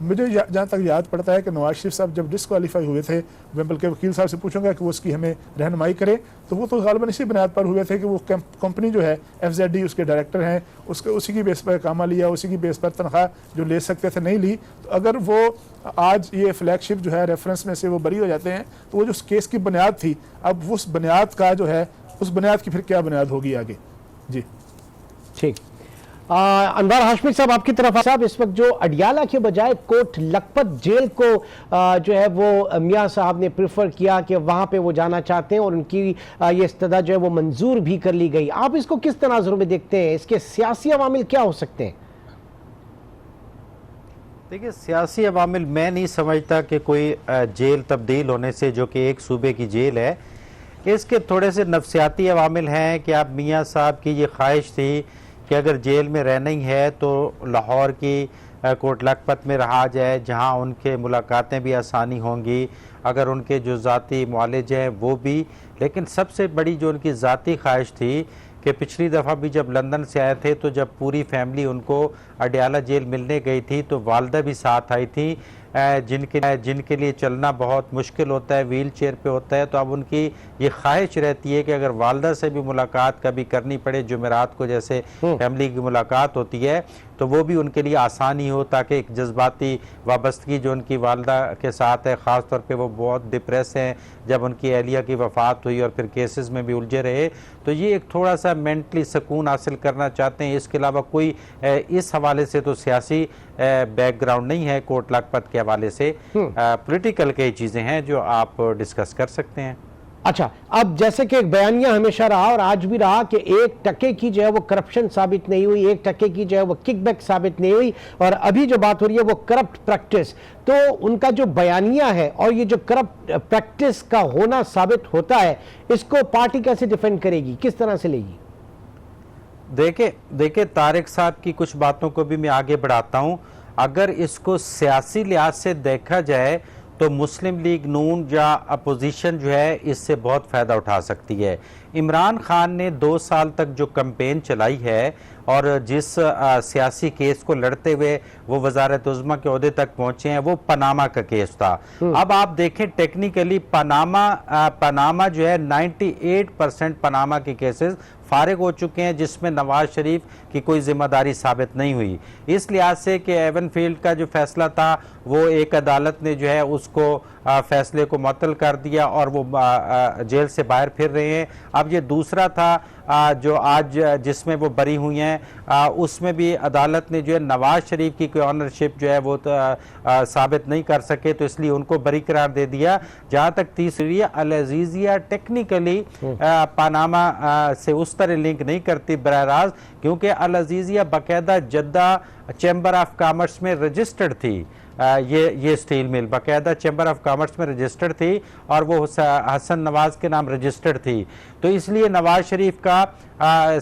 مجھے جہاں تک یاد پڑتا ہے کہ نواز شریف صاحب جب ڈسکوالیفائی ہوئے تھے، میں بلکہ وکیل صاحب سے پوچھوں گا کہ وہ اس کی ہمیں رہنمائی کرے، تو وہ تو غالباً اسی بنیاد پر ہوئے تھے کہ وہ کمپنی جو ہے FZD اس کے ڈائریکٹر ہیں، اسی کی بیس پر کامہ لیا، اسی کی بیس پر تنخواہ جو لے سکتے تھے نہیں لی. تو اگر وہ آج یہ فلیگ شپ جو ہے ریفرنس میں سے وہ بری ہو جاتے ہیں تو وہ جو کیس کی بنیاد تھی، اب اس بنیاد کا جو ہے اس بنیاد کی پھر کیا بنیاد ہوگی آگے. جی ٹھیک. انوار ہاشمی صاحب آپ کی طرف. صاحب اس وقت جو اڈیالہ کے بجائے کوٹ لکھپت جیل کو جو ہے وہ میاں صاحب نے پریفر کیا کہ وہاں پہ وہ جانا چاہتے ہیں اور ان کی یہ استدعا جو ہے وہ منظور بھی کر لی گئی، آپ اس کو کس تناظر میں دیکھتے ہیں؟ اس کے سیاسی عوامل کیا ہو سکتے ہیں؟ دیکھیں سیاسی عوامل میں نہیں سمجھتا کہ کوئی جیل تبدیل ہونے سے جو کہ ایک صوبے کی جیل ہے، کہ اس کے تھوڑے سے نفسیاتی عوامل ہیں کہ اب میاں صاحب کی یہ خواہش تھی کہ اگر جیل میں رہنا ہی ہے تو لاہور کی کوٹ لکھپت میں رہا جائے، جہاں ان کے ملاقاتیں بھی آسانی ہوں گی، اگر ان کے جو ذاتی معالج ہیں وہ بھی. لیکن سب سے بڑی جو ان کی ذاتی خواہش تھی کہ پچھلی دفعہ بھی جب لندن سے آئے تھے تو جب پوری فیملی ان کو اڈیالہ جیل ملنے گئی تھی تو والدہ بھی ساتھ آئی تھی، جن کے لیے چلنا بہت مشکل ہوتا ہے، ویل چیئر پہ ہوتا ہے. تو اب ان کی یہ خواہش رہتی ہے کہ اگر والدہ سے بھی ملاقات کبھی کرنی پڑے، جمعرات کو جیسے فیملی کی ملاقات ہوتی ہے، تو وہ بھی ان کے لیے آسانی ہو، تاکہ ایک جذباتی وابستگی جو ان کی والدہ کے ساتھ ہے، خاص طور پہ وہ بہت ڈپریس ہیں جب ان کی اہلیہ کی وفات ہوئی اور پھر کیسز میں بھی الجھے رہے، تو یہ ایک تھوڑا سا مینٹلی سکون حاصل کرنا چاہتے ہیں. اس کے علاوہ کوئی اس حوالے سے تو سیاسی بیک گراؤنڈ نہیں ہے کوٹ لکھپت کے حوالے سے. پولیٹیکل کئی چیزیں ہیں جو آپ ڈسکس کر سکتے ہیں. اچھا، اب جیسے کہ ایک بیانیہ ہمیشہ رہا اور آج بھی رہا کہ 1% کی جو ہے وہ کرپشن ثابت نہیں ہوئی، 1% کی جو ہے وہ کک بیک ثابت نہیں ہوئی، اور ابھی جو بات ہو رہی ہے وہ کرپٹ پریکٹس. تو ان کا جو بیانیہ ہے اور یہ جو کرپٹ پریکٹس کا ہونا ثابت ہوتا ہے، اس کو پارٹی کیسے ڈیفینڈ کرے گی، کس طرح سے لے گی؟ دیکھیں طارق صاحب کی کچھ باتوں کو بھی میں آگے بڑھاتا ہوں. اگر اس کو سیاسی لحاظ سے دیکھا جائے تو مسلم لیگ نون یا اپوزیشن جو ہے اس سے بہت فائدہ اٹھا سکتی ہے. عمران خان نے 2 سال تک جو کمپین چلائی ہے اور جس سیاسی کیس کو لڑتے ہوئے وہ وزارت عظمیٰ کے عہدے تک پہنچے ہیں، وہ پاناما کا کیس تھا. اب آپ دیکھیں ٹیکنیکلی پاناما جو ہے 98% پاناما کے کیسز فارغ ہو چکے ہیں، جس میں نواز شریف کی کوئی ذمہ داری ثابت نہیں ہوئی. اس لحاظ سے کہ ایون فیلڈ کا جو فیصلہ تھا وہ ایک عدالت نے جو ہے اس کو فیصلے کو معطل کر دیا اور وہ جیل سے باہر پھر رہے ہیں. اب یہ دوسرا تھا جو آج جس میں وہ بری ہوئی ہیں، اس میں بھی عدالت نے جو ہے نواز شریف کی کوئی آنرشپ جو ہے وہ ثابت نہیں کر سکے، تو اس لیے ان کو بری قرار دے دیا. جہاں تک تیسری العزیزیہ ٹیکنیکلی پاناما سے اس طرح لنک نہیں کرتی براہ راست، کیونکہ العزیزیہ باقاعدہ جدہ چیمبر آف کامرس میں رجسٹرڈ تھی. یہ سٹیل مل باقاعدہ چیمبر آف کامرس میں رجسٹرڈ تھی اور وہ حسن نواز کے نام رجسٹرڈ تھی. تو اس لیے نواز شریف کا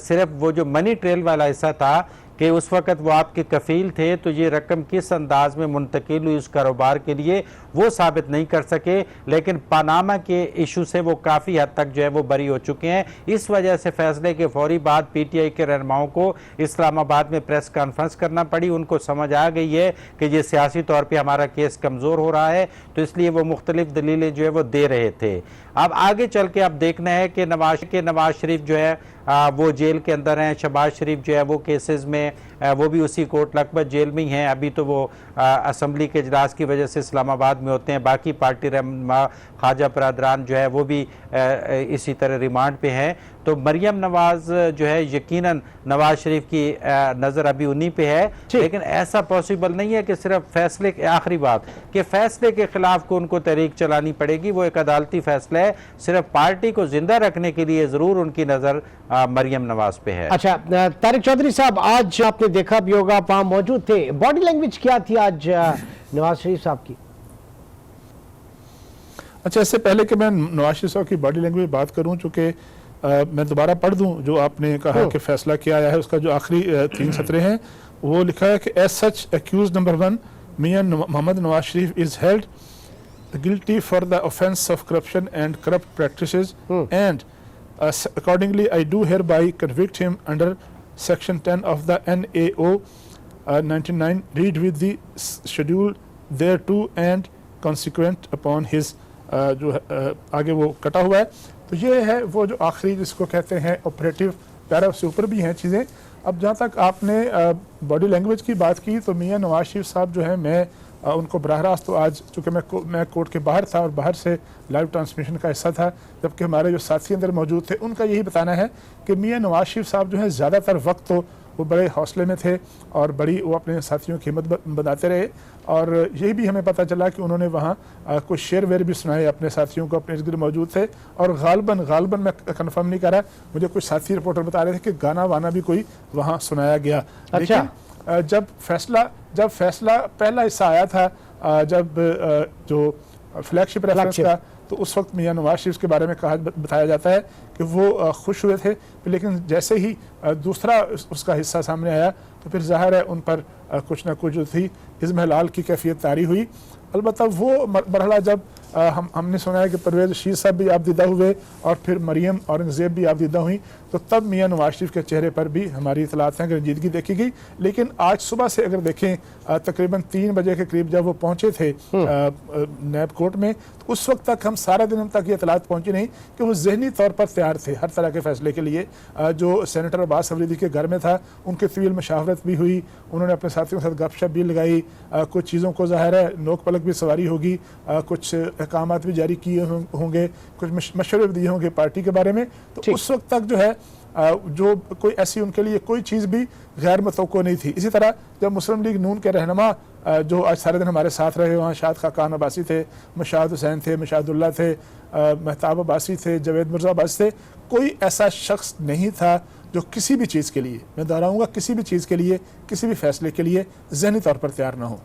صرف وہ جو منی ٹریل والا حصہ تھا کہ اس وقت وہ آپ کے کفیل تھے، تو یہ رقم کس انداز میں منتقل ہوئی اس کاروبار کے لیے وہ ثابت نہیں کر سکے. لیکن پاناما کے ایشو سے وہ کافی حد تک جو ہے وہ بری ہو چکے ہیں. اس وجہ سے فیصلے کے فوری بعد پی ٹی آئی کے رہنماؤں کو اسلام آباد میں پریس کانفرنس کرنا پڑی. ان کو سمجھ آ گئی ہے کہ یہ سیاسی طور پہ ہمارا کیس کمزور ہو رہا ہے، تو اس لیے وہ مختلف دلیلیں جو ہے وہ دے رہے تھے. اب آگے چل کے اب دیکھنا ہے کہ نواز شریف جو ہے وہ جیل کے اندر ہیں، شہباز شریف جو ہے وہ کیسز میں وہ بھی اسی کوٹ لکھپت جیل میں ہی ہیں. ابھی تو وہ اسمبلی کے اجلاس کی وجہ سے اسلام آباد میں ہوتے ہیں. باقی پارٹی رہنما خواجہ برادران جو ہے وہ بھی اسی طرح ریمانڈ پہ ہیں. تو مریم نواز جو ہے یقیناً نواز شریف کی نظر ابھی انہی پہ ہے، لیکن ایسا پاسبل نہیں ہے کہ صرف فیصلے آخری بات کہ فیصلے کے خلاف کو ان کو تحریک چلانی پڑے گی. وہ ایک عدالتی فیصلہ ہے، صرف پارٹی کو زندہ رکھنے کے لیے ضرور ان کی نظر مریم نواز پہ ہے. اچھا طارق چودھری صاحب، آج آپ نے دیکھا بھی ہوگا، آپ وہاں موجود تھے، باڈی لینگویج کیا تھی آج نواز شریف صاحب کی؟ اچھا، اس سے پہلے کہ میں نواز شریف صاحب کی باڈی لینگویج بات کروں، چونکہ میں دوبارہ پڑھ دوں جو آپ نے کہا کہ فیصلہ کیا آیا ہے، اس کا جو آخری 3 سطریں ہیں وہ لکھا ہے کہ ایز سچ accused number 1 میاں محمد Nawaz Sharif is held guilty for the offense of corruption and corrupt practices and accordingly I do hereby convict him under section 10 of the NAO 99 read with the schedule their to and consequent upon his جو آگے وہ کٹا ہوا ہے. تو یہ ہے وہ جو آخری جس کو کہتے ہیں آپریٹو پیرا, سے اوپر بھی ہیں چیزیں. اب جہاں تک آپ نے باڈی لینگویج کی بات کی تو میاں نواز شریف صاحب جو ہیں, میں ان کو براہ راست تو آج چونکہ میں کورٹ کے باہر تھا اور باہر سے لائیو ٹرانسمیشن کا حصہ تھا, جبکہ ہمارے جو ساتھی اندر موجود تھے ان کا یہی بتانا ہے کہ میاں نواز شریف صاحب جو ہیں زیادہ تر وقت تو وہ بڑے حوصلے میں تھے اور بڑی وہ اپنے ساتھیوں کی ہمت بناتے رہے, اور یہی بھی ہمیں پتہ چلا کہ انہوں نے وہاں کچھ شعر ویر بھی سنائے اپنے ساتھیوں کو, اپنے ارد گرد موجود تھے. اور غالباً میں کنفرم نہیں کر رہا, مجھے کچھ ساتھی رپورٹر بتا رہے تھے کہ گانا وانا بھی کوئی وہاں سنایا گیا. لیکن جب فیصلہ پہلا حصہ آیا تھا, جب جو فلیگ شپ ریفرنس کا, تو اس وقت میاں نواز شریف کے بارے میں بتایا جاتا ہے کہ وہ خوش ہوئے تھے, لیکن جیسے ہی دوسرا اس کا حصہ سامنے آیا تو پھر ظاہر ہے ان پر کچھ نہ کچھ جو تھی اضمحلال کی کیفیت طاری ہوئی. البتہ وہ مرحلہ جب ہم نے سنا ہے کہ پرویز رشید صاحب بھی آپ دیدہ ہوئے اور پھر مریم اورنگزیب بھی آپ دیدہ ہوئیں, تو تب میاں نواز شریف کے چہرے پر بھی ہماری اطلاعات ہیں کہ رنجیدگی دیکھی گئی. لیکن آج صبح سے اگر دیکھیں تقریباً 3 بجے کے قریب جب وہ پہنچے تھے نیب کورٹ میں, تو اس وقت تک ہم تک یہ اطلاعات پہنچی نہیں کہ وہ ذہنی طور پر تیار تھے ہر طرح کے فیصلے کے لیے. جو سینیٹر عباس افریدی کے گھر میں تھا ان کے طویل مشاورت بھی ہوئی, انہوں نے اپنے ساتھیوں کے ساتھ گپ شپ بھی لگائی, کچھ چیزوں کو ظاہر ہے نوک پلک بھی سواری ہوگی, کچھ احکامات بھی جاری کیے ہوں گے, کچھ مشورے بھی دیے ہوں گے پارٹی کے بارے میں. تو اس وقت تک جو ہے جو کوئی ایسی ان کے لیے کوئی چیز بھی غیر متوقع نہیں تھی. اسی طرح جب مسلم لیگ نون کے رہنما جو آج سارے دن ہمارے ساتھ رہے, وہاں شاد خاقان عباسی تھے, مشاہد حسین تھے, مشاہد اللہ تھے, مہتاب عباسی تھے, جاوید مرزا عباسی تھے, کوئی ایسا شخص نہیں تھا جو کسی بھی چیز کے لیے, میں دہراؤں گا کسی بھی چیز کے لیے, کسی بھی فیصلے کے لیے ذہنی طور پر تیار نہ ہو.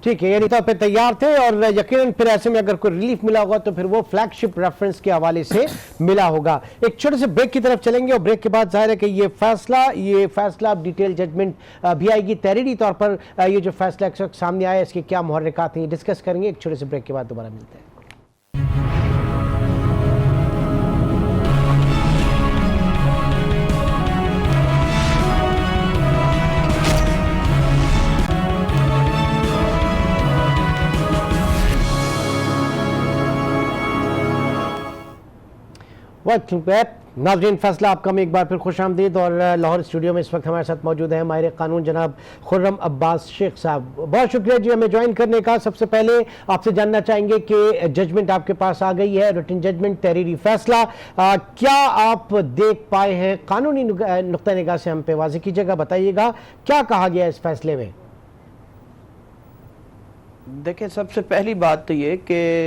ٹھیک ہے, یعنی طور پہ تیار تھے, اور یقیناً پھر ایسے میں اگر کوئی ریلیف ملا ہوگا تو پھر وہ فلیگ شپ ریفرنس کے حوالے سے ملا ہوگا. ایک چھوٹے سے بریک کی طرف چلیں گے, اور بریک کے بعد ظاہر ہے کہ یہ فیصلہ ڈیٹیل ججمنٹ بھی آئے گی. تحریری طور پر یہ جو فیصلہ اس وقت سامنے آیا ہے اس کے کیا محرکات ہیں, یہ ڈسکس کریں گے. ایک چھوٹے سے بریک کے بعد دوبارہ ملتے ہیں. ناظرین, فیصلہ آپ کا میں ایک بار پھر خوش آمدید. اور لاہور اسٹوڈیو میں اس وقت ہمارے ساتھ موجود ہیں ماہر قانون جناب خرم عباس شیخ صاحب. بہت شکریہ جی ہمیں جوائن کرنے کا. سب سے پہلے آپ سے جاننا چاہیں گے کہ ججمنٹ آپ کے پاس آ گئی ہے, ریٹن ججمنٹ, تحریری فیصلہ, کیا آپ دیکھ پائے ہیں؟ قانونی نقطہ نگاہ سے ہم پہ واضح کیجیے گا, بتائیے گا کیا کہا گیا اس فیصلے میں. دیکھیں, سب سے پہلی بات تو یہ کہ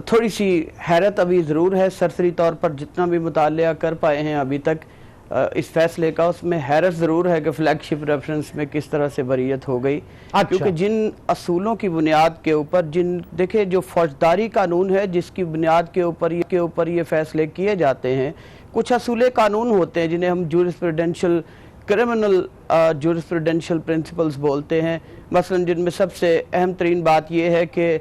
تھوڑی سی حیرت ابھی ضرور ہے. سرسری طور پر جتنا بھی مطالعہ کر پائے ہیں ابھی تک اس فیصلے کا, اس میں حیرت ضرور ہے کہ فلیگ شپ ریفرنس میں کس طرح سے بریت ہو گئی. کیونکہ جن اصولوں کی بنیاد کے اوپر, دیکھیں جو فوجداری قانون ہے جس کی بنیاد کے اوپر یہ فیصلے کیے جاتے ہیں, کچھ اصول قانون ہوتے ہیں جنہیں ہم جورسپروڈینشل کرمنل جورسپروڈینشل پرنسپلز بولتے ہیں. مثلا جن میں سب سے اہم ترین بات یہ ہے کہ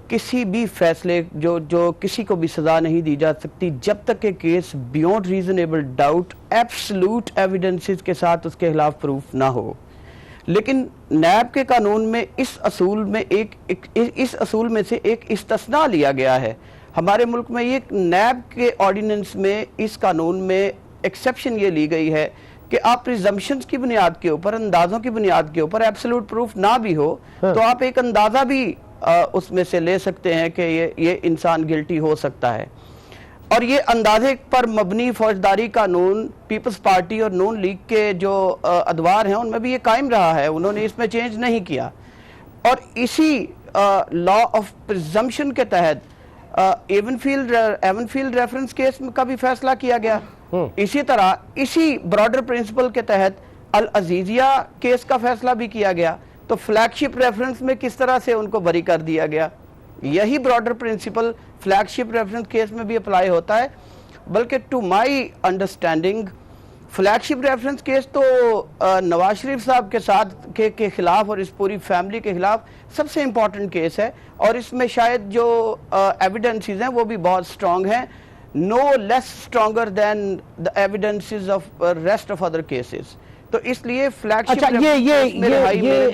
کسی بھی فیصلے جو کسی کو بھی سزا نہیں دی جا سکتی جب تک کہ case beyond reasonable doubt absolute evidences کے ساتھ اس کے خلاف پروف نہ ہو. لیکن نیب کے قانون میں اس اصول میں سے ایک استثناء لیا گیا ہے. ہمارے ملک میں یہ نیب کے آرڈیننس میں اس قانون میں ایکسیپشن یہ لی گئی ہے کہ آپ پریزمپشنز کی بنیاد کے اوپر, اندازوں کی بنیاد کے اوپر ایبسلوٹ پروف نہ بھی ہو تو آپ ایک اندازہ بھی اس میں سے لے سکتے ہیں کہ یہ انسان گلٹی ہو سکتا ہے. اور یہ اندازے پر مبنی فوجداری قانون پیپلز پارٹی اور نون لیگ کے جو ادوار ہیں ان میں بھی یہ قائم رہا ہے, انہوں نے اس میں چینج نہیں کیا. اور اسی لا آف پریزمپشن کے تحت ایون فیلڈ ریفرنس کیس کا بھی فیصلہ کیا گیا. اسی طرح اسی براڈر پرنسپل کے تحت العزیزیہ کیس کا فیصلہ بھی کیا گیا. تو فلیگ شپ ریفرنس میں کس طرح سے ان کو بری کر دیا گیا, یہی broader principle flagship reference case میں بھی اپلائی ہوتا ہے. بلکہ to my understanding flagship reference case تو نواز شریف صاحب کے ساتھ کے خلاف اور اس پوری فیملی کے خلاف سب سے امپورٹنٹ کیس ہے, اور اس میں شاید جو ایویڈنسز ہیں وہ بھی بہت سٹرونگ ہیں, no less stronger than the evidences of rest of other cases. تو اس لیے فلیگشپ اچھا یہ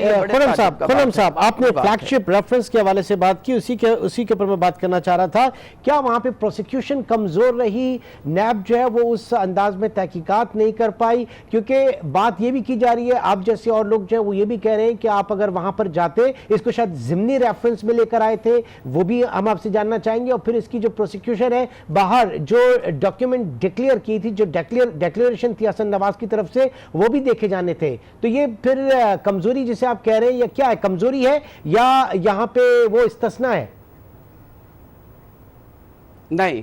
خرم صاحب آپ نے فلیگشپ ریفرنس کے حوالے سے بات کی، اسی کے اوپر میں بات کرنا چاہ رہا تھا. کیا وہاں پہ پروسیکیوشن کمزور رہی؟ نیب جو ہے وہ اس انداز میں تحقیقات نہیں کر پائی؟ کیونکہ بات یہ بھی کی جا رہی ہے، آپ جیسے اور لوگ جو ہے وہ یہ بھی کہہ رہے ہیں کہ آپ اگر وہاں پر جاتے، اس کو شاید ضمنی ریفرنس میں لے کر آئے تھے، وہ بھی ہم آپ سے جاننا چاہیں گے. اور پھر اس کی جو پروسیکیوشن ہے باہر جو ڈاکیومنٹ ڈکلیئر کی تھی، جو ڈیکلیریشن تھی حسن نواز کی طرف سے، وہ بھی دیکھے جانے تھے. تو یہ پھر کمزوری جسے آپ کہہ رہے ہیں، یا کیا ہے؟ کمزوری ہے یا یہاں پہ وہ استثناء ہے؟ نہیں،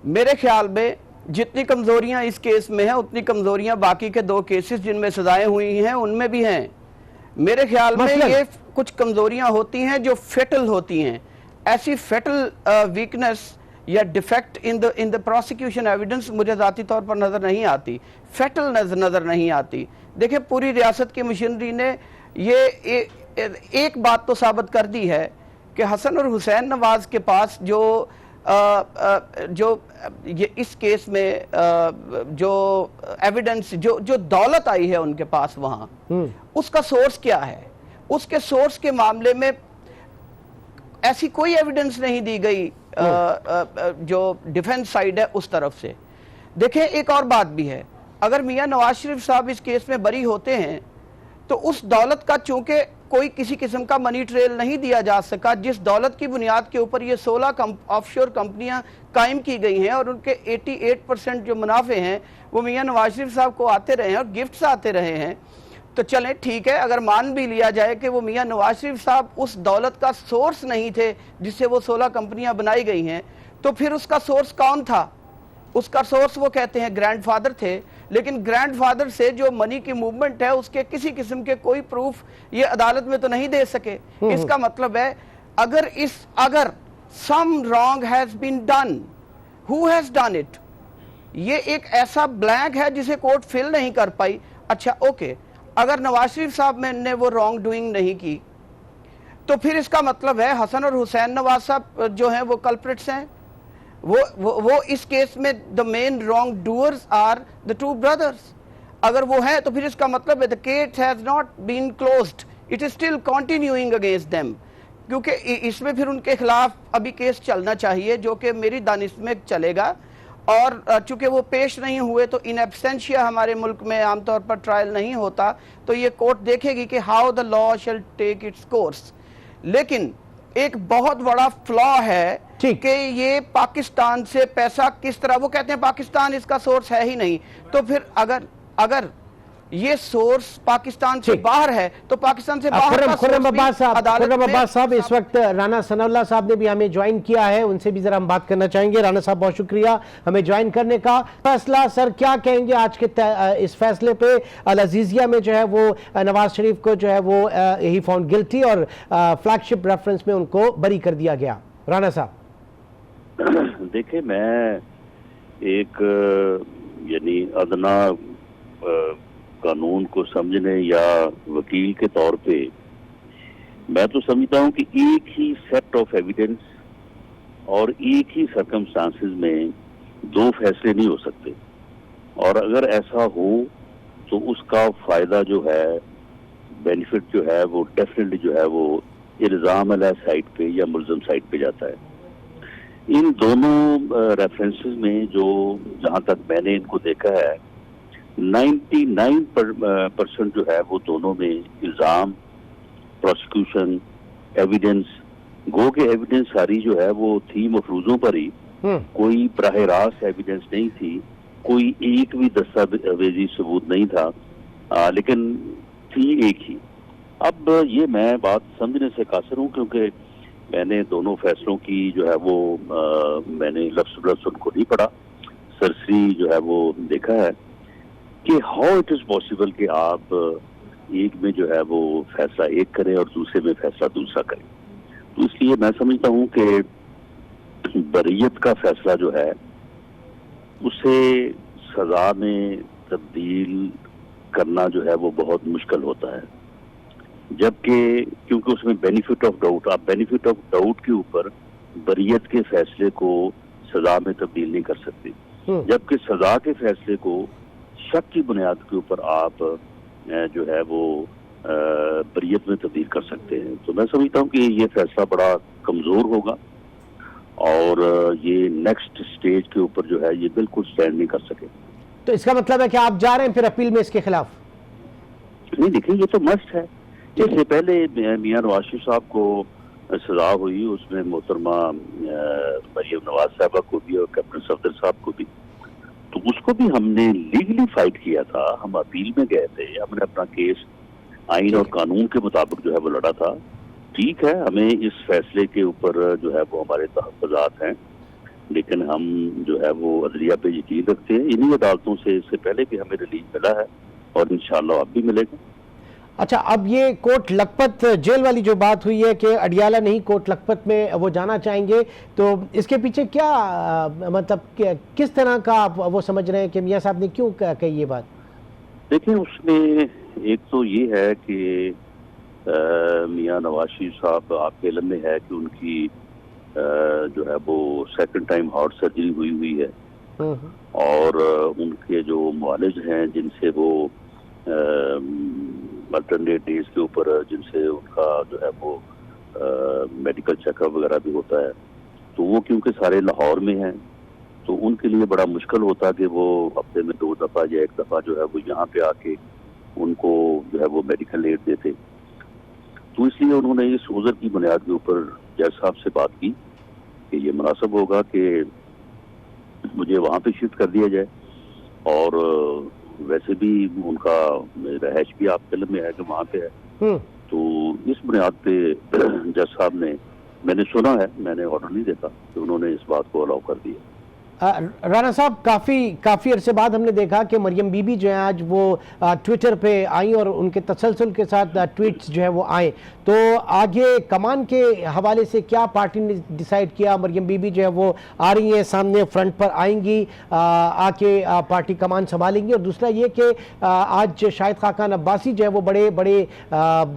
میرے خیال میں جتنی کمزوریاں اس کیس میں ہیں اتنی کمزوریاں باقی کے 2 کیسز جن میں سزائیں ہوئی ہیں ان میں بھی ہیں. میرے خیال میں یہ کچھ کمزوریاں ہوتی ہیں جو فیٹل ہوتی ہیں. ایسی فیٹل ویکنس یا defect in the prosecution evidence مجھے ذاتی طور پر نظر نہیں آتی، فیٹل نظر نہیں آتی. دیکھیں پوری ریاست کی مشینری نے یہ ایک بات تو ثابت کر دی ہے کہ حسن اور حسین نواز کے پاس جو اس کیس میں جو ایویڈنس جو دولت آئی ہے ان کے پاس وہاں، اس کا سورس کیا ہے. اس کے سورس کے معاملے میں ایسی کوئی ایویڈنس نہیں دی گئی جو ڈیفنس سائیڈ ہے اس طرف سے. دیکھیں ایک اور بات بھی ہے، اگر میاں نواز شریف صاحب اس کیس میں بری ہوتے ہیں تو اس دولت کا چونکہ کوئی کسی قسم کا منی ٹریل نہیں دیا جا سکا، جس دولت کی بنیاد کے اوپر یہ 16 آف شور کمپنیاں قائم کی گئی ہیں اور ان کے 88% جو منافع ہیں وہ میاں نواز شریف صاحب کو آتے رہے ہیں اور گفٹس آتے رہے ہیں. تو چلیں ٹھیک ہے، اگر مان بھی لیا جائے کہ وہ میاں نواز شریف صاحب اس دولت کا سورس نہیں تھے جس سے وہ 16 کمپنیاں بنائی گئی ہیں، تو پھر اس کا سورس کون تھا؟ اس کا سورس وہ کہتے ہیں گرینڈ فادر تھے، لیکن گرینڈ فادر سے جو منی کی موومنٹ ہے اس کے کسی قسم کے کوئی پروف یہ عدالت میں تو نہیں دے سکے. اس کا مطلب ہے اگر some wrong has been done, who has done it؟ یہ ایک ایسا بلینک ہے جسے کورٹ فل نہیں کر پائی. اچھا اوکے، اگر نواز شریف صاحب نے وہ رانگ ڈوئنگ نہیں کی تو پھر اس کا مطلب ہے حسن اور حسین نواز صاحب جو ہیں وہ کلپریٹس ہیں. وہ اس کیس میں the main wrongdoers are the 2 brothers. اگر وہ ہیں تو پھر اس کا مطلب ہے the case has not been closed, it is still continuing against them. کیونکہ اس میں پھر ان کے خلاف ابھی کیس چلنا چاہیے جو کہ میری دانش میں چلے گا، اور چونکہ وہ پیش نہیں ہوئے تو in absentia ہمارے ملک میں عام طور پر ٹرائل نہیں ہوتا، تو یہ کورٹ دیکھے گی کہ how the law shall take its course. لیکن ایک بہت بڑا فلا ہے کہ یہ پاکستان سے پیسہ کس طرح، وہ کہتے ہیں پاکستان اس کا سورس ہے ہی نہیں، تو پھر اگر یہ سورس پاکستان سے باہر ہے تو پاکستان سے باہر کا خرم عباس صاحب اس وقت رانا ثناء اللہ صاحب نے بھی ہمیں جوائن کیا ہے، ان سے بھی ذرا ہم بات کرنا چاہیں گے. رانا صاحب بہت شکریہ ہمیں جوائن کرنے کا. فیصلہ سر کیا کہیں گے آج کے اس فیصلے پہ؟ العزیزیہ میں جو ہے وہ نواز شریف کو جو ہے وہ ہی فاؤنڈ گلٹی اور فلیگ شپ ریفرنس میں ان کو بری کر دیا گیا. رانا صاحب دیکھیں، میں ایک یعنی ادنا قانون کو سمجھنے یا وکیل کے طور پہ میں تو سمجھتا ہوں کہ ایک ہی سیٹ آف ایویڈنس اور ایک ہی سرکمسٹانسز میں 2 فیصلے نہیں ہو سکتے، اور اگر ایسا ہو تو اس کا فائدہ جو ہے، بینیفٹ جو ہے، وہ ڈیفینیٹلی جو ہے وہ الزام علیہ سائٹ پہ یا ملزم سائٹ پہ جاتا ہے. ان دونوں ریفرنسز میں جو جہاں تک میں نے ان کو دیکھا ہے 99% جو ہے وہ دونوں میں الزام، پروسیکیوشن، ایویڈنس، گو کہ ایویڈنس ساری جو ہے وہ تھی مفروضوں پر ہی، کوئی براہ راست ایویڈنس نہیں تھی، کوئی ایک بھی دستاویزی ثبوت نہیں تھا، لیکن تھی ایک ہی. اب یہ میں بات سمجھنے سے قاصر ہوں کیونکہ میں نے دونوں فیصلوں کی جو ہے وہ میں نے لفظ بلفظ ان کو نہیں پڑھا، سرسری جو ہے وہ دیکھا ہے کہ ہاؤ اٹ از پاسبل کہ آپ ایک میں جو ہے وہ فیصلہ ایک کریں اور دوسرے میں فیصلہ دوسرا کریں. تو اس لیے میں سمجھتا ہوں کہ بریت کا فیصلہ جو ہے اسے سزا میں تبدیل کرنا جو ہے وہ بہت مشکل ہوتا ہے، جبکہ کیونکہ اس میں بینیفٹ آف ڈاؤٹ، آپ بینیفٹ آف ڈاؤٹ کے اوپر بریت کے فیصلے کو سزا میں تبدیل نہیں کر سکتے، جبکہ سزا کے فیصلے کو شک کی بنیاد کے اوپر آپ جو ہے وہ بریت میں تبدیل کر سکتے ہیں. تو میں سمجھتا ہوں کہ یہ فیصلہ بڑا کمزور ہوگا اور یہ نیکسٹ سٹیج کے اوپر جو ہے یہ بالکل سٹینڈ نہیں کر سکے. تو اس کا مطلب ہے کہ آپ جا رہے ہیں پھر اپیل میں اس کے خلاف؟ نہیں دیکھیں یہ تو مسٹ ہے. اس سے پہلے میاں نواز شریف صاحب کو سزا ہوئی, اس میں محترمہ مریم نواز صاحبہ کو بھی اور کیپٹن صفدر صاحب کو بھی, تو اس کو بھی ہم نے لیگلی فائٹ کیا تھا. ہم اپیل میں گئے تھے, ہم نے اپنا کیس آئین اور قانون کے مطابق جو ہے وہ لڑا تھا. ٹھیک ہے, ہمیں اس فیصلے کے اوپر جو ہے وہ ہمارے تحفظات ہیں, لیکن ہم جو ہے وہ عدلیہ پہ یقین رکھتے ہیں. انہی عدالتوں سے اس سے پہلے بھی ہمیں ریلیز ملا ہے اور انشاءاللہ اب بھی ملے گا. اچھا, اب یہ کوٹ لکھپت جیل والی جو بات ہوئی ہے کہ اڈیالہ نہیں کوٹ لکھپت میں وہ جانا چاہیں گے, تو اس کے پیچھے کیا مطلب کس طرح کا آپ وہ سمجھ رہے ہیں کہ میاں صاحب نے کیوں کہی یہ بات؟ دیکھیں اس میں ایک تو یہ ہے کہ میاں نواز شریف صاحب آپ کے علم میں ہے کہ ان کی جو ہے وہ سیکنڈ ٹائم ہارٹ سرجری ہوئی ہے, اور ان کے جو معالج ہیں جن سے وہ الٹرنیٹ ڈیز کے اوپر جن سے ان کا جو ہے وہ میڈیکل چیک اپ وغیرہ بھی ہوتا ہے, تو وہ کیونکہ سارے لاہور میں ہیں تو ان کے لیے بڑا مشکل ہوتا کہ وہ ہفتے میں 2 دفعہ یا 1 دفعہ جو ہے وہ یہاں پہ آ کے ان کو جو ہے وہ میڈیکل ایڈ دیتے. تو اس لیے انہوں نے اس عذر کی بنیاد کے اوپر جج صاحب سے بات کی کہ یہ مناسب ہوگا کہ مجھے وہاں پہ شفٹ کر دیا جائے, اور ویسے بھی ان کا رہائش بھی آپ کے علم میں ہے کہ وہاں پہ ہے. تو اس بنیاد پہ جج صاحب نے, میں نے سنا ہے, میں نے آرڈر نہیں دیکھا, کہ انہوں نے اس بات کو الاؤ کر دیا. رانا صاحب کافی عرصے بعد ہم نے دیکھا کہ مریم بی بی جو ہیں آج وہ ٹویٹر پہ آئیں اور ان کے تسلسل کے ساتھ ٹویٹس جو ہے وہ آئیں, تو آگے کمان کے حوالے سے کیا پارٹی نے ڈیسائیڈ کیا؟ مریم بی بی جو ہے وہ آ رہی ہیں سامنے, فرنٹ پر آئیں گی, آ کے پارٹی کمان سنبھالیں گی, اور دوسرا یہ کہ آج شاہد خاقان عباسی جو ہے وہ بڑے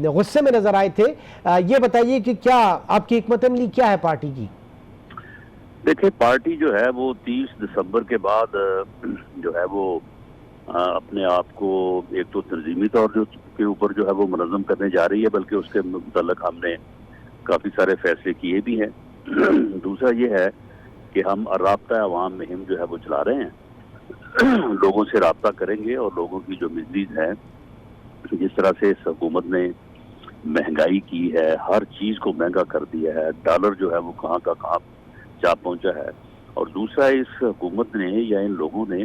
غصے میں نظر آئے تھے. یہ بتائیے کہ کیا آپ کی حکمت عملی کیا ہے پارٹی کی؟ دیکھیں پارٹی جو ہے وہ 30 دسمبر کے بعد جو ہے وہ اپنے آپ کو ایک تو تنظیمی طور کے اوپر جو ہے وہ منظم کرنے جا رہی ہے, بلکہ اس کے متعلق ہم نے کافی سارے فیصلے کیے بھی ہیں. دوسرا یہ ہے کہ ہم رابطہ عوام مہم جو ہے وہ چلا رہے ہیں, لوگوں سے رابطہ کریں گے اور لوگوں کی جو مزید ہے, جس طرح سے اس حکومت نے مہنگائی کی ہے, ہر چیز کو مہنگا کر دیا ہے, ڈالر جو ہے وہ کہاں کا کہاں جا پہنچا ہے, اور دوسرا اس حکومت نے یا ان لوگوں نے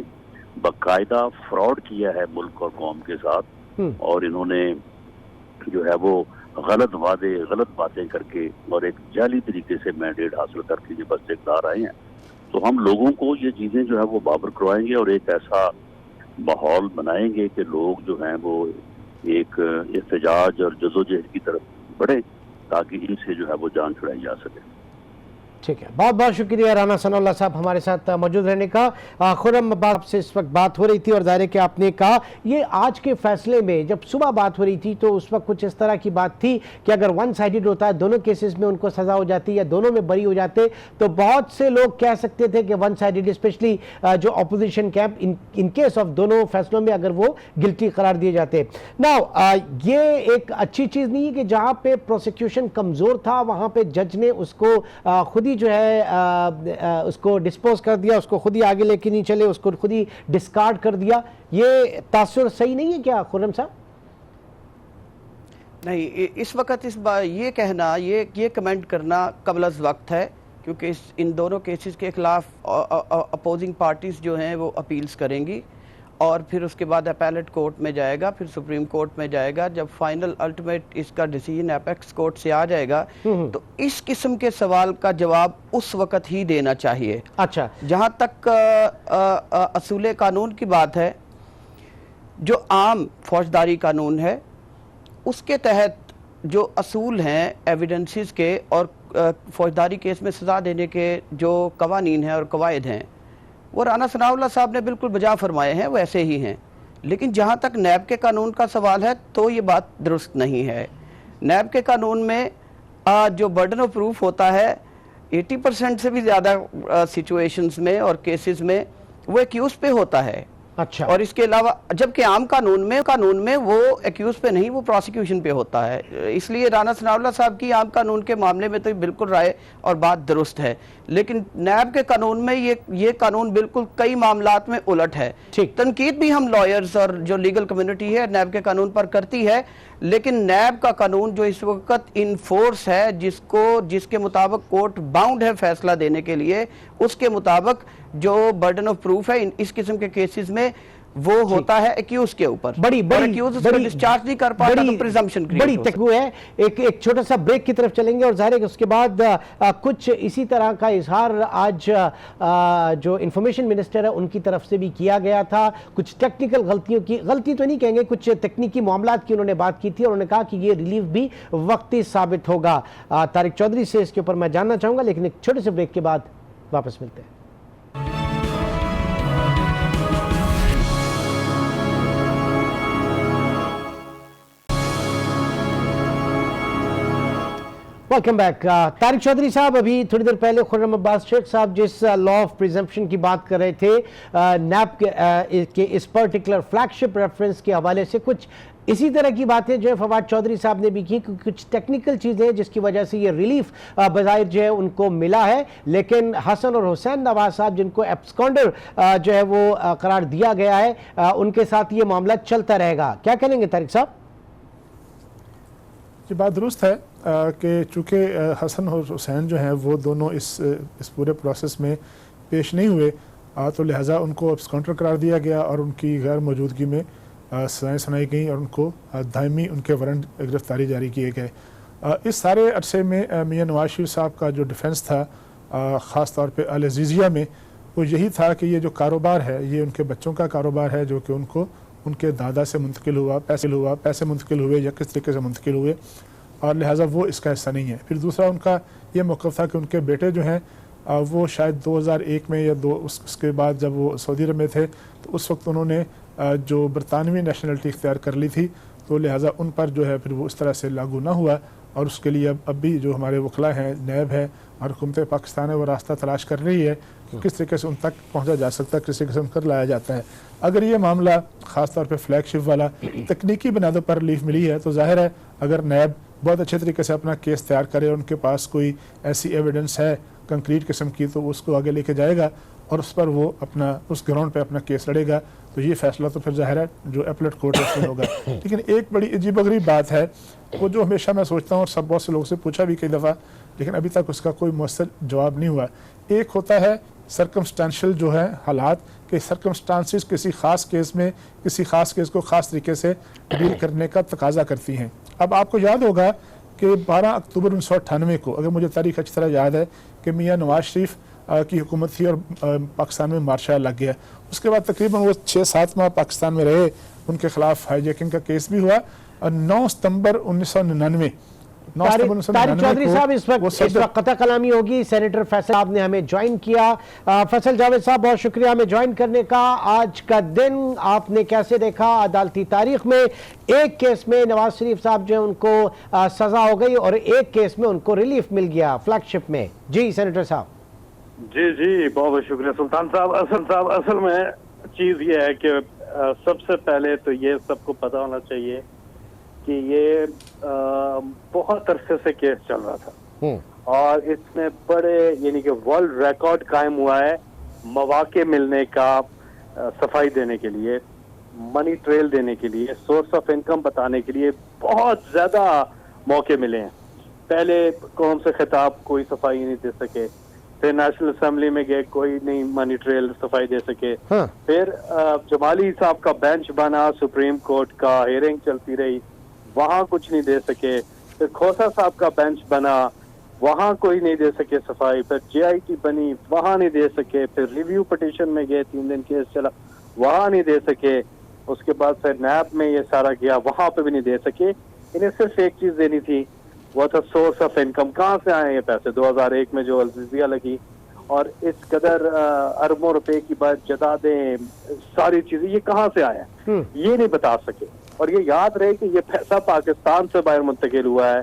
باقاعدہ فراڈ کیا ہے ملک اور قوم کے ساتھ, اور انہوں نے جو ہے وہ غلط وعدے غلط باتیں کر کے اور ایک جعلی طریقے سے مینڈیٹ حاصل کر کے یہ بس اقتدار آئے ہیں. تو ہم لوگوں کو یہ چیزیں جو ہے وہ بابر کروائیں گے اور ایک ایسا ماحول بنائیں گے کہ لوگ جو ہیں وہ ایک احتجاج اور جدوجہد کی طرف بڑھیں تاکہ ان سے جو ہے وہ جان چھڑائی جا سکے. ٹھیک ہے, بہت بہت شکریہ رانا ثناء اللہ صاحب ہمارے ساتھ موجود رہنے کا. خرم آپ سے اس وقت بات ہو رہی تھی اور ظاہر ہے کہ آپ نے کہا یہ آج کے فیصلے میں جب صبح بات ہو رہی تھی تو اس وقت کچھ اس طرح کی بات تھی کہ اگر ون سائیڈڈ ہوتا ہے, دونوں کیسز میں ان کو سزا ہو جاتی یا دونوں میں بری ہو جاتے, تو بہت سے لوگ کہہ سکتے تھے کہ ون سائیڈڈ, اسپیشلی جو opposition camp, in case of دونوں فیصلوں میں اگر وہ گلٹی قرار دیے جاتے. ناؤ یہ ایک اچھی چیز نہیں ہے کہ جہاں پہ پروسیکیوشن کمزور تھا وہاں پہ جج نے اس کو خود ہی جو ہے اس کو ڈسپوز کر دیا, اس کو خود ہی آگے لے کے نہیں چلے, اس کو خود ہی ڈسکارڈ کر دیا. یہ تاثر صحیح نہیں ہے کیا خرم صاحب؟ نہیں, اس وقت یہ کہنا, یہ کمنٹ کرنا قبل از وقت ہے, کیونکہ ان دونوں کیسز کے خلاف اپوزنگ پارٹیز جو ہیں وہ اپیلز کریں گی, اور پھر اس کے بعد اپیلیٹ کورٹ میں جائے گا, پھر سپریم کورٹ میں جائے گا. جب فائنل الٹیمیٹ اس کا ڈیسیجن اپیکس کورٹ سے آ جائے گا تو اس قسم کے سوال کا جواب اس وقت ہی دینا چاہیے. اچھا, جہاں تک اصول قانون کی بات ہے, جو عام فوجداری قانون ہے اس کے تحت جو اصول ہیں ایویڈنسز کے اور فوجداری کیس میں سزا دینے کے جو قوانین ہیں اور قواعد ہیں, وہ رانا ثناء اللہ صاحب نے بالکل بجا فرمائے ہیں, وہ ایسے ہی ہیں. لیکن جہاں تک نیب کے قانون کا سوال ہے تو یہ بات درست نہیں ہے. نیب کے قانون میں جو برڈن آف پروف ہوتا ہے 80% سے بھی زیادہ سچویشنز میں اور کیسز میں وہ ایکیوز پہ ہوتا ہے. اچھا. اور اس کے علاوہ جبکہ عام قانون میں وہ ایکیوز پہ نہیں، وہ پروسیکیوشن پہ ہوتا ہے. اس لیے رانا ثناء اللہ صاحب کی عام قانون کے معاملے میں تو بالکل رائے اور بات درست ہے، لیکن نیب کے قانون میں یہ قانون بالکل کئی معاملات میں الٹ ہے. تنقید بھی ہم لائرز اور جو لیگل کمیونٹی ہے نیب کے قانون پر کرتی ہے، لیکن نیب کا قانون جو اس وقت ان فورس ہے، جس کے مطابق کورٹ باؤنڈ ہے فیصلہ دینے کے لیے، اس کے مطابق جو برڈن آف پروف ہے اس قسم کے کیسز میں وہ ہوتا ہے ایکیوز کے اوپر. ایکیوز اس کو ڈسچارج نہیں کر پاتا تو پریزمپشن کریٹ بڑی تکو ہے. ایک چھوٹا سا بریک کی طرف چلیں گے اور ظاہر ہے کہ اس کے بعد کچھ اسی طرح کا اظہار آج جو انفارمیشن منسٹر ہے ان کی طرف سے بھی کیا گیا تھا. کچھ ٹیکنیکل غلطی تو نہیں کہیں گے، کچھ تکنیکی معاملات کی انہوں نے بات کی تھی اور انہوں نے کہا کہ یہ ریلیف بھی وقتی ثابت ہوگا. طارق چودھری سے اس کے اوپر میں جاننا چاہوں گا، لیکن ایک چھوٹے سے بریک کے بعد واپس ملتے ہیں. Welcome back. طارق چودھری صاحب، ابھی تھوڑی دیر پہلے خرم عباس شیخ صاحب جس لا آف پریزمپشن کی بات کر رہے تھے نیب کے اس پرٹیکولر فلیگ شپ ریفرنس کے حوالے سے، کچھ اسی طرح کی باتیں جو ہے فواد چودھری صاحب نے بھی کی، کچھ ٹیکنیکل چیزیں جس کی وجہ سے یہ ریلیف بظاہر جو ہے ان کو ملا ہے، لیکن حسن اور حسین نواز صاحب جن کو ایبسکانڈر جو ہے وہ قرار دیا گیا ہے، ان کے ساتھ یہ معاملہ چلتا رہے گا. کیا کہیں گے طارق صاحب؟ یہ بات درست ہے کہ چونکہ حسن اور حسین جو ہیں وہ دونوں اس پورے پروسیس میں پیش نہیں ہوئے، تو لہٰذا ان کو ایبسکانڈر قرار دیا گیا اور ان کی غیر موجودگی میں سزائیں سنائی گئیں اور ان کو دائمی ان کے وارنٹ گرفتاری جاری کیے گئے. اس سارے عرصے میں میاں نواز شریف صاحب کا جو ڈیفنس تھا خاص طور پہ العزیزیہ میں، وہ یہی تھا کہ یہ جو کاروبار ہے یہ ان کے بچوں کا کاروبار ہے، جو کہ ان کو ان کے دادا سے منتقل ہوا، پیسے منتقل ہوئے یا کس طریقے سے منتقل ہوئے، اور لہٰذا وہ اس کا حصہ نہیں ہے. پھر دوسرا ان کا یہ موقف تھا کہ ان کے بیٹے جو ہیں وہ شاید 2001 میں یا اس کے بعد جب وہ سعودی عرب میں تھے تو اس وقت انہوں نے جو برطانوی نیشنلٹی اختیار کر لی تھی، تو لہٰذا ان پر جو ہے پھر وہ اس طرح سے لاگو نہ ہوا، اور اس کے لیے اب بھی جو ہمارے وکلا ہیں، نیب ہے اور حکومت پاکستان ہے، وہ راستہ تلاش کر رہی ہے کہ کس طریقے سے ان تک پہنچا جا سکتا ہے، کس طریقے سے ان کر لایا جاتا ہے. اگر یہ معاملہ خاص طور پہ فلیگ شپ والا تکنیکی بنیادوں پر ریلیف ملی ہے، تو ظاہر ہے اگر نیب بہت اچھے طریقے سے اپنا کیس تیار کرے اور ان کے پاس کوئی ایسی ایویڈنس ہے کنکریٹ قسم کی، تو اس کو آگے لے کے جائے گا اور اس پر وہ اپنا اس گراؤنڈ پہ اپنا کیس لڑے گا. تو یہ فیصلہ تو پھر ظاہر ہے جو اپلیٹ کورٹ ہے اس میں ہوگا. لیکن ایک بڑی عجیب و غریب بات ہے، وہ جو ہمیشہ میں سوچتا ہوں اور بہت سے لوگوں سے پوچھا بھی کئی دفعہ، لیکن ابھی تک اس کا کوئی مؤثر جواب نہیں ہوا. ایک ہوتا ہے سرکمسٹانشل جو ہے حالات، کہ سرکمسٹانسز کسی خاص کیس میں کسی خاص کیس کو خاص طریقے سے ڈیل کرنے کا تقاضا کرتی ہیں. اب آپ کو یاد ہوگا کہ 12 اکتوبر 1998 کو، اگر مجھے تاریخ اچھی طرح یاد ہے، کہ میاں نواز شریف کی حکومت تھی اور پاکستان میں مارشل لگ گیا. اس کے بعد تقریباً وہ 6-7 ماہ پاکستان میں رہے، ان کے خلاف ہائی جیکنگ کا کیس بھی ہوا. 9 ستمبر 1999 طارق چودھری صاحب اس وقت قطع کلامی ہوگی. سینیٹر فیصل صاحب نے ہمیں جوائن کیا. فیصل جاوید صاحب بہت شکریہ ہمیں جوائن کرنے کا. آج کا دن آپ نے کیسے دیکھا؟ عدالتی تاریخ میں ایک کیس میں نواز شریف صاحب جو ان کو سزا ہو گئی اور ایک کیس میں ان کو ریلیف مل گیا فلیگ شپ میں. جی سینیٹر صاحب. جی بہت بہت شکریہ سلطان صاحب. اصل میں چیز یہ ہے کہ سب سے پہلے تو یہ سب کو پتا ہونا چاہیے کہ یہ بہت عرصے سے کیس چل رہا تھا اور اس میں بڑے یعنی کہ ورلڈ ریکارڈ قائم ہوا ہے مواقع ملنے کا، صفائی دینے کے لیے، منی ٹریل دینے کے لیے، سورس آف انکم بتانے کے لیے بہت زیادہ موقع ملے ہیں. پہلے قوم سے خطاب کوئی صفائی نہیں دے سکے، پھر نیشنل اسمبلی میں گئے کوئی نہیں منی ٹریل صفائی دے سکے، پھر جمالی صاحب کا بینچ بنا سپریم کورٹ کا، ہیئرنگ چلتی رہی، وہاں کچھ نہیں دے سکے. پھر کھوسا صاحب کا بینچ بنا، وہاں کوئی نہیں دے سکے صفائی. پھر جے آئی ٹی بنی، وہاں نہیں دے سکے. پھر ریویو پٹیشن میں گئے، 3 دن کیس چلا، وہاں نہیں دے سکے. اس کے بعد پھر نیب میں یہ سارا گیا، وہاں پہ بھی نہیں دے سکے. انہیں صرف ایک چیز دینی تھی، وہ تھا سورس آف انکم. کہاں سے آئے یہ پیسے؟ 2001 میں جو الزیزیہ لگی اور اس قدر اربوں روپے کی جائیدادیں، ساری چیزیں، یہ کہاں سے آئے ہیں یہ نہیں بتا سکے. اور یہ یاد رہے کہ یہ پیسہ پاکستان سے باہر منتقل ہوا ہے.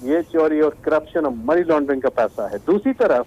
یہ چوری اور کرپشن اور منی لانڈرنگ کا پیسہ ہے. دوسری طرف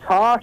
60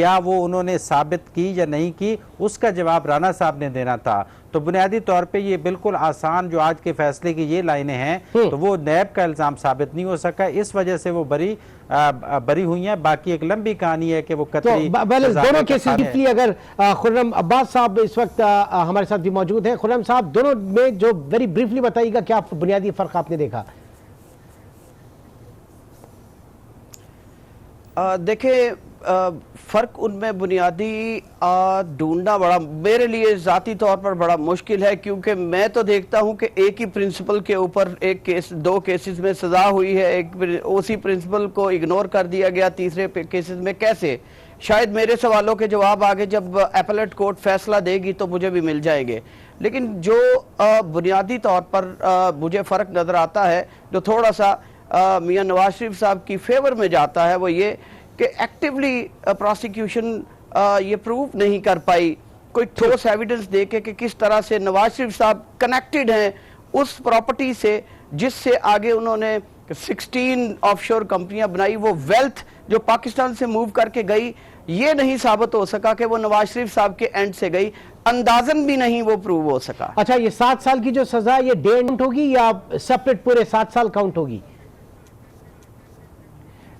کیا وہ انہوں نے ثابت کی یا نہیں کی، اس کا جواب رانا صاحب نے دینا تھا۔ تو بنیادی طور پہ یہ بالکل آسان جو آج کے فیصلے کی یہ لائنیں ہیں تو وہ نیب کا الزام ثابت نہیں ہو سکا، اس وجہ سے وہ بری ہوئی ہیں۔ باقی ایک لمبی کہانی ہے کہ وہ قطعی دونوں کیسز ڈیپلی، اگر خرم عباس صاحب اس وقت ہمارے ساتھ بھی موجود ہیں، خرم صاحب دونوں میں جو ویری بریفلی بتائیے گا کیا بنیادی فرق آپ نے دیکھا؟ دیکھیں فرق ان میں بنیادی ڈھونڈنا بڑا میرے لیے ذاتی طور پر بڑا مشکل ہے، کیونکہ میں تو دیکھتا ہوں کہ ایک ہی پرنسپل کے اوپر ایک کیس، دو کیسز میں سزا ہوئی ہے، اسی پرنسپل کو اگنور کر دیا گیا تیسرے کیسز میں۔ کیسے؟ شاید میرے سوالوں کے جواب آگے جب اپیلیٹ کورٹ فیصلہ دے گی تو مجھے بھی مل جائیں گے، لیکن جو بنیادی طور پر مجھے فرق نظر آتا ہے جو تھوڑا سا میاں نواز شریف صاحب کی فیور میں جاتا ہے، وہ یہ کہ ایکٹیولی پروسیکیوشن یہ پروف نہیں کر پائی کوئی ٹھوس ایویڈنس دے کے کہ کس طرح سے نواز شریف صاحب کنیکٹڈ ہیں اس پراپرٹی سے جس سے آگے انہوں نے 16 آف شور کمپنیاں بنائی۔ وہ ویلتھ جو پاکستان سے موو کر کے گئی، یہ نہیں ثابت ہو سکا کہ وہ نواز شریف صاحب کے اینڈ سے گئی، اندازن بھی نہیں وہ پروو ہو سکا۔ اچھا، یہ 7 سال کی جو سزا یہ ڈے اینڈ ہوگی یا سیپریٹ پورے 7 سال کاؤنٹ ہوگی؟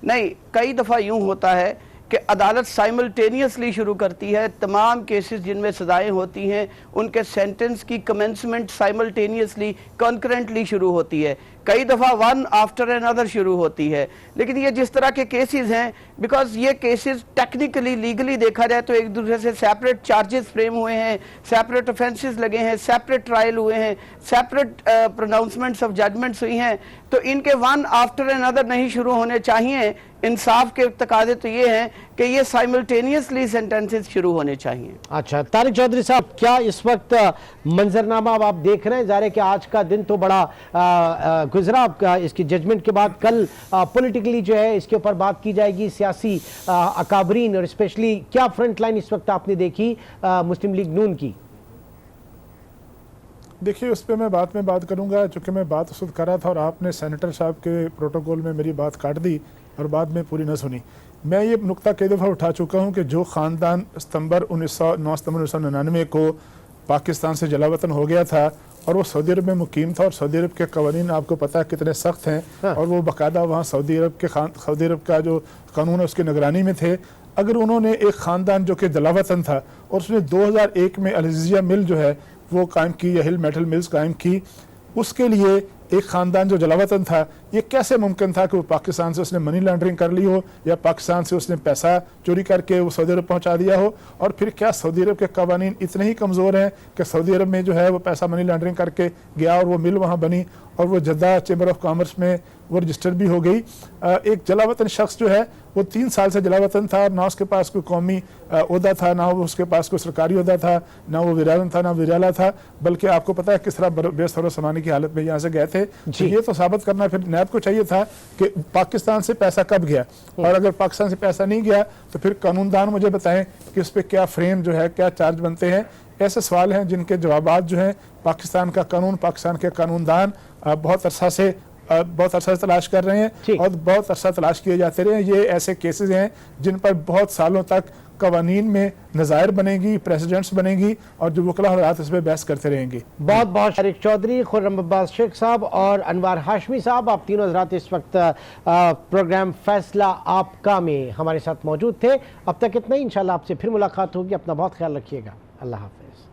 نہیں، کئی دفعہ یوں ہوتا ہے کہ عدالت سائملٹینیسلی شروع کرتی ہے، تمام کیسز جن میں سزائیں ہوتی ہیں ان کے سینٹنس کی کمنسمنٹ سائملٹینیسلی کنکرنٹلی شروع ہوتی ہے، کئی دفعہ ون آفٹر انادر شروع ہوتی ہے۔ لیکن یہ جس طرح کے کیسز ہیں، بیکاز یہ کیسز ٹیکنیکلی لیگلی دیکھا جائے تو ایک دوسرے سے سیپریٹ چارجز فریم ہوئے ہیں، سیپریٹ افینسز لگے ہیں، سیپریٹ ٹرائل ہوئے ہیں، سیپریٹ پروناؤنسمنٹس آف ججمنٹس ہوئی ہیں، تو ان کے ون آفٹر انادر نہیں شروع ہونے چاہیے۔ انصاف کے تقاضے تو یہ ہیں کہ یہ سائملٹینیسلی سینٹنسز شروع ہونے چاہیے۔ اچھا، طارق چودھری صاحب، کیا اس وقت منظرنامہ اب آپ دیکھ رہے ہیں؟ ظاہر ہے کہ آج کا دن تو بڑا گزرا اس کی ججمنٹ کے بعد، کل پولیٹیکلی جو ہے اس کے اوپر بات کی جائے گی، سیاسی اکابرین اور اسپیشلی کیا فرنٹ لائن اس وقت آپ نے دیکھی مسلم لیگ نون کی؟ دیکھیے، اس پہ میں بات کروں گا، چونکہ میں بات اس وقت کر رہا تھا اور آپ نے سینیٹر صاحب کے پروٹوکول میں میری بات کاٹ دی اور بعد میں پوری نہ سنی۔ میں یہ نقطہ کئی دفعہ اٹھا چکا ہوں کہ جو خاندان 9 ستمبر 1999 کو پاکستان سے جلا وطن ہو گیا تھا اور وہ سعودی عرب میں مقیم تھا، اور سعودی عرب کے قوانین آپ کو پتہ ہے کتنے سخت ہیں، اور وہ باقاعدہ وہاں سعودی عرب کا جو قانون ہے اس کی نگرانی میں تھے، اگر انہوں نے ایک خاندان جو کہ جلا وطن تھا اور اس نے 2001 میں العزیزیہ مل جو ہے وہ قائم کی، یا ہل میٹل ملز قائم کی، اس کے لیے ایک خاندان جو جلا وطن تھا، یہ کیسے ممکن تھا کہ وہ پاکستان سے اس نے منی لانڈرنگ کر لی ہو، یا پاکستان سے اس نے پیسہ چوری کر کے وہ سعودی عرب پہنچا دیا ہو؟ اور پھر کیا سعودی عرب کے قوانین اتنے ہی کمزور ہیں کہ سعودی عرب میں جو ہے وہ پیسہ منی لانڈرنگ کر کے گیا اور وہ مل وہاں بنی اور وہ جدہ چیمبر آف کامرس میں وہ رجسٹر بھی ہو گئی؟ ایک جلا وطن شخص جو ہے وہ 3 سال سے جلا وطن تھا، نہ اس کے پاس کوئی قومی عہدہ تھا، نہ اس کے پاس کوئی سرکاری عہدہ تھا، نہ وہ وزیراعظم تھا، نہ وزیراعلیٰ تھا، بلکہ آپ کو پتہ ہے کس طرح بے سر و سامانی کی حالت میں یہاں سے گئے تھے۔ یہ تو ثابت کرنا پھر نیب کو چاہیے تھا کہ پاکستان سے پیسہ کب گیا، اور اگر پاکستان سے پیسہ نہیں گیا تو پھر قانون دان مجھے بتائیں کہ اس پہ کیا فریم جو ہے، کیا چارج بنتے ہیں۔ ایسے سوال ہیں جن کے جوابات جو ہیں پاکستان کا قانون، پاکستان کے قانون دان بہت عرصہ سے تلاش کر رہے ہیں اور بہت عرصہ تلاش کیے جاتے رہے ہیں۔ یہ ایسے کیسز ہیں جن پر بہت سالوں تک قوانین میں نظائر بنے گی، پریسیڈنٹس بنے گی، اور جو وکلا حضرات اس پہ بحث کرتے رہیں گے۔ بہت بہت طارق چودھری، خرم عباس شیخ صاحب اور انوار ہاشمی صاحب، آپ تینوں حضرات اس وقت پروگرام فیصلہ آپ کا میں ہمارے ساتھ موجود تھے۔ اب تک اتنا ہی، انشاءاللہ آپ سے پھر ملاقات ہوگی۔ اپنا بہت خیال رکھیے گا۔ اللہ حافظ۔